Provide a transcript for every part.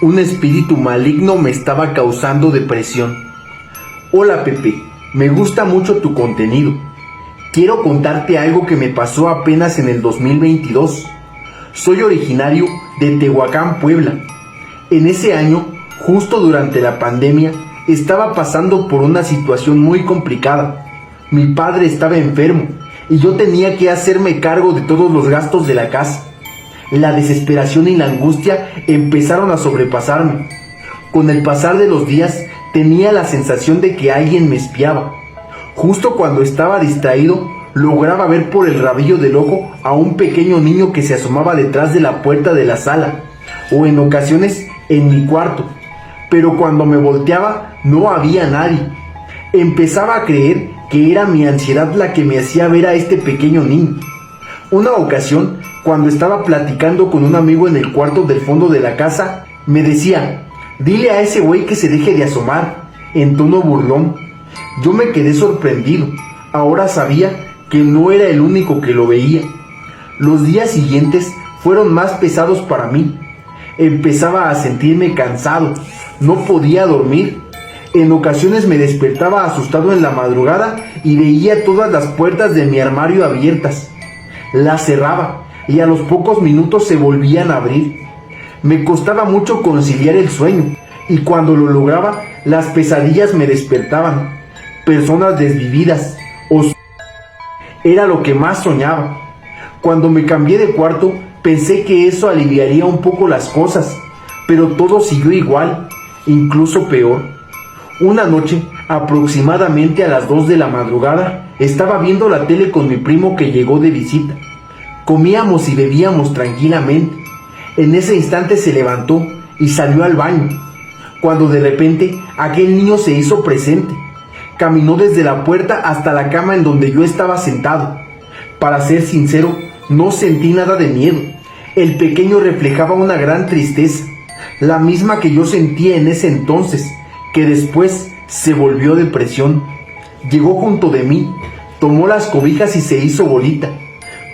Un espíritu maligno me estaba causando depresión. Hola Pepe, me gusta mucho tu contenido. Quiero contarte algo que me pasó apenas en el 2022. Soy originario de Tehuacán, Puebla. En ese año, justo durante la pandemia, estaba pasando por una situación muy complicada. Mi padre estaba enfermo y yo tenía que hacerme cargo de todos los gastos de la casa. La desesperación y la angustia empezaron a sobrepasarme. Con el pasar de los días, tenía la sensación de que alguien me espiaba. Justo cuando estaba distraído, lograba ver por el rabillo del ojo a un pequeño niño que se asomaba detrás de la puerta de la sala, o en ocasiones en mi cuarto. Pero cuando me volteaba, no había nadie. Empezaba a creer que era mi ansiedad la que me hacía ver a este pequeño niño. Una ocasión, cuando estaba platicando con un amigo en el cuarto del fondo de la casa, me decía: dile a ese güey que se deje de asomar, en tono burlón. Yo me quedé sorprendido. Ahora sabía que no era el único que lo veía. Los días siguientes fueron más pesados para mí. Empezaba a sentirme cansado, no podía dormir. En ocasiones me despertaba asustado en la madrugada y veía todas las puertas de mi armario abiertas. Las cerraba y a los pocos minutos se volvían a abrir. Me costaba mucho conciliar el sueño y cuando lo lograba, las pesadillas me despertaban. Personas desvividas era lo que más soñaba. Cuando me cambié de cuarto, pensé que eso aliviaría un poco las cosas, pero todo siguió igual, incluso peor. Una noche, aproximadamente a las 2 de la madrugada, estaba viendo la tele con mi primo que llegó de visita. Comíamos y bebíamos tranquilamente. En ese instante se levantó y salió al baño, cuando de repente aquel niño se hizo presente. Caminó desde la puerta hasta la cama en donde yo estaba sentado. Para ser sincero, no sentí nada de miedo. El pequeño reflejaba una gran tristeza, la misma que yo sentía en ese entonces, que después se volvió depresión. Llegó junto de mí, tomó las cobijas y se hizo bolita.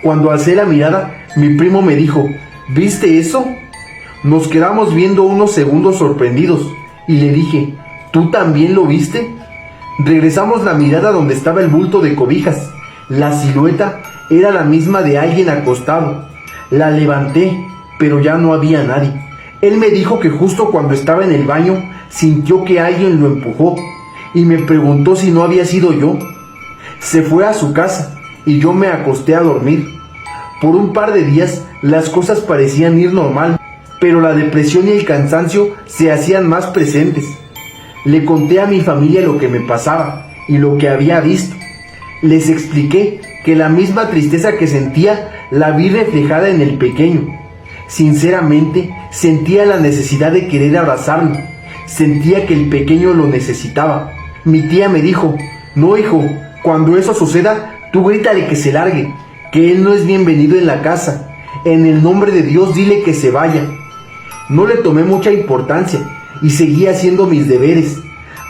Cuando alcé la mirada, mi primo me dijo: ¿viste eso? Nos quedamos viendo unos segundos sorprendidos y le dije: ¿tú también lo viste? Regresamos la mirada donde estaba el bulto de cobijas. La silueta era la misma de alguien acostado. La levanté, pero ya no había nadie. Él me dijo que justo cuando estaba en el baño sintió que alguien lo empujó y me preguntó si no había sido yo. Se fue a su casa y yo me acosté a dormir. Por un par de días las cosas parecían ir normal, pero la depresión y el cansancio se hacían más presentes. Le conté a mi familia lo que me pasaba y lo que había visto. Les expliqué que la misma tristeza que sentía la vi reflejada en el pequeño. Sinceramente, sentía la necesidad de querer abrazarlo. Sentía que el pequeño lo necesitaba. Mi tía me dijo: no, hijo, cuando eso suceda, tú grítale que se largue, que él no es bienvenido en la casa. En el nombre de Dios dile que se vaya. No le tomé mucha importancia y seguí haciendo mis deberes,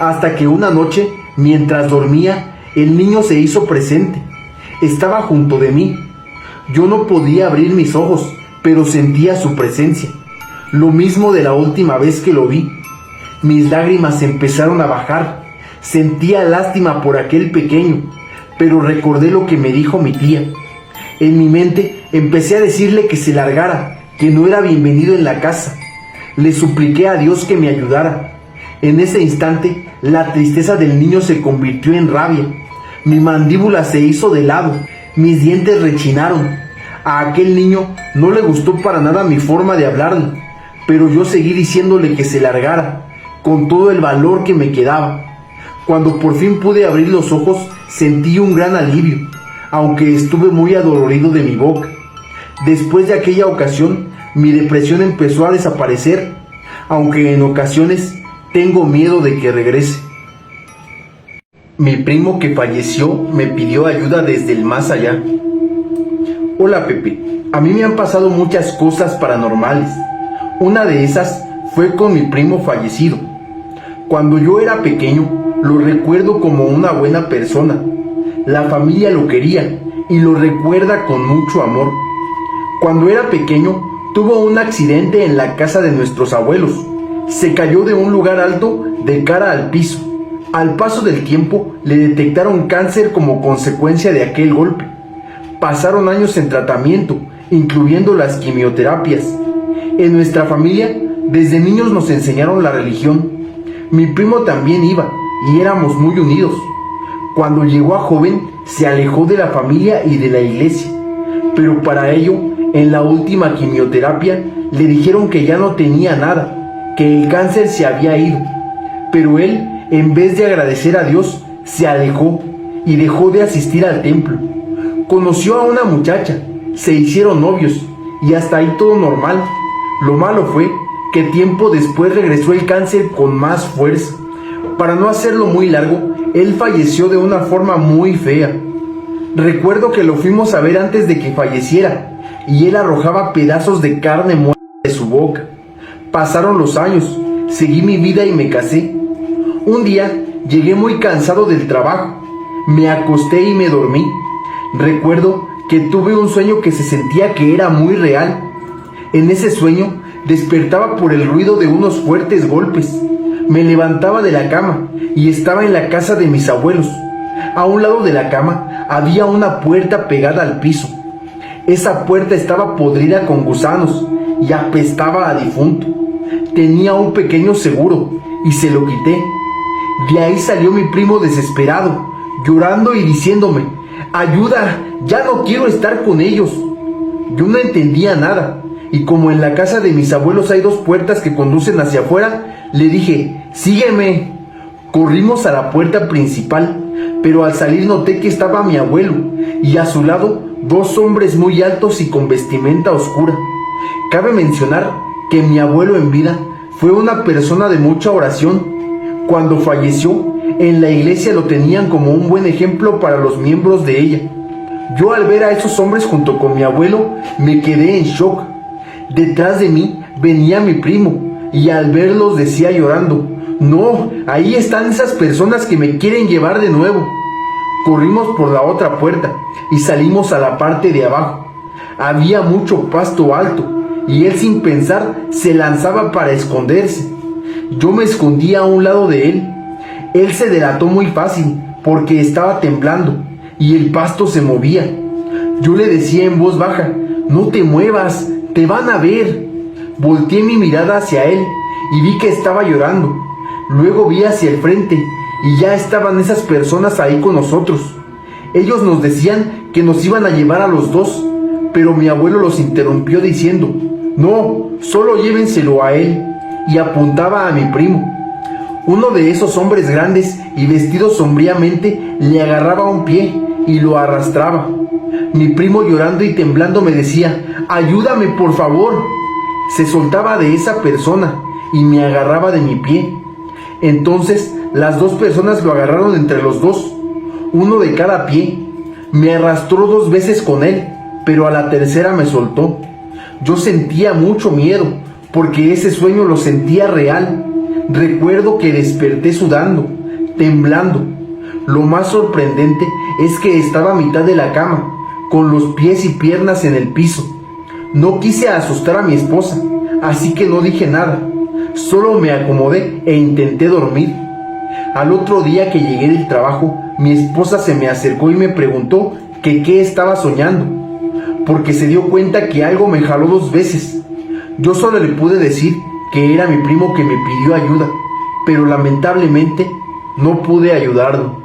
hasta que una noche, mientras dormía, el niño se hizo presente. Estaba junto de mí. Yo no podía abrir mis ojos, pero sentía su presencia. Lo mismo de la última vez que lo vi. Mis lágrimas empezaron a bajar. Sentía lástima por aquel pequeño, pero recordé lo que me dijo mi tía. En mi mente empecé a decirle que se largara, que no era bienvenido en la casa. Le supliqué a Dios que me ayudara. En ese instante, la tristeza del niño se convirtió en rabia. Mi mandíbula se hizo de lado, mis dientes rechinaron. A aquel niño no le gustó para nada mi forma de hablarle, pero yo seguí diciéndole que se largara, con todo el valor que me quedaba. Cuando por fin pude abrir los ojos, sentí un gran alivio, aunque estuve muy adolorido de mi boca. Después de aquella ocasión, mi depresión empezó a desaparecer, aunque en ocasiones tengo miedo de que regrese. Mi primo que falleció me pidió ayuda desde el más allá. Hola Pepe, a mí me han pasado muchas cosas paranormales. Una de esas fue con mi primo fallecido. Cuando yo era pequeño, lo recuerdo como una buena persona. La familia lo quería y lo recuerda con mucho amor. Cuando era pequeño, tuvo un accidente en la casa de nuestros abuelos. Se cayó de un lugar alto de cara al piso. Al paso del tiempo le detectaron cáncer como consecuencia de aquel golpe. Pasaron años en tratamiento, incluyendo las quimioterapias. En nuestra familia, desde niños nos enseñaron la religión. Mi primo también iba y éramos muy unidos. Cuando llegó a joven, se alejó de la familia y de la iglesia. Pero para ello, en la última quimioterapia, le dijeron que ya no tenía nada, que el cáncer se había ido. Pero él, en vez de agradecer a Dios, se alejó y dejó de asistir al templo. Conoció a una muchacha, se hicieron novios y hasta ahí todo normal. Lo malo fue que tiempo después regresó el cáncer con más fuerza. Para no hacerlo muy largo, él falleció de una forma muy fea. Recuerdo que lo fuimos a ver antes de que falleciera y él arrojaba pedazos de carne muerta de su boca. Pasaron los años, seguí mi vida y me casé. Un día llegué muy cansado del trabajo, me acosté y me dormí. Recuerdo que tuve un sueño que se sentía que era muy real. En ese sueño despertaba por el ruido de unos fuertes golpes. Me levantaba de la cama y estaba en la casa de mis abuelos. A un lado de la cama había una puerta pegada al piso. Esa puerta estaba podrida con gusanos y apestaba a difunto. Tenía un pequeño seguro y se lo quité. De ahí salió mi primo desesperado, llorando y diciéndome: «Ayuda, ya no quiero estar con ellos». Yo no entendía nada, y como en la casa de mis abuelos hay dos puertas que conducen hacia afuera, le dije: «Sígueme». Corrimos a la puerta principal, pero al salir noté que estaba mi abuelo, y a su lado dos hombres muy altos y con vestimenta oscura. Cabe mencionar que mi abuelo en vida fue una persona de mucha oración. Cuando falleció, en la iglesia lo tenían como un buen ejemplo para los miembros de ella. Yo al ver a esos hombres junto con mi abuelo, me quedé en shock. Detrás de mí venía mi primo, y al verlos decía llorando: «No, ahí están esas personas que me quieren llevar de nuevo». Corrimos por la otra puerta y salimos a la parte de abajo. Había mucho pasto alto, y él sin pensar se lanzaba para esconderse. Yo me escondí a un lado de él. Él se delató muy fácil porque estaba temblando y el pasto se movía. Yo le decía en voz baja: «No te muevas, te van a ver». Volteé mi mirada hacia él y vi que estaba llorando. Luego vi hacia el frente y ya estaban esas personas ahí con nosotros. Ellos nos decían que nos iban a llevar a los dos, pero mi abuelo los interrumpió diciendo: «No, solo llévenselo a él», y apuntaba a mi primo. Uno de esos hombres grandes y vestidos sombríamente le agarraba un pie y lo arrastraba. Mi primo, llorando y temblando, me decía: «Ayúdame, por favor». Se soltaba de esa persona y me agarraba de mi pie. Entonces las dos personas lo agarraron entre los dos, uno de cada pie. Me arrastró 2 veces con él, pero a la tercera me soltó. Yo sentía mucho miedo, porque ese sueño lo sentía real. Recuerdo que desperté sudando, temblando. Lo más sorprendente es que estaba a mitad de la cama, con los pies y piernas en el piso. No quise asustar a mi esposa, así que no dije nada. Solo me acomodé e intenté dormir. Al otro día que llegué del trabajo, mi esposa se me acercó y me preguntó que qué estaba soñando, porque se dio cuenta que algo me jaló 2 veces. Yo solo le pude decir que era mi primo que me pidió ayuda, pero lamentablemente no pude ayudarlo.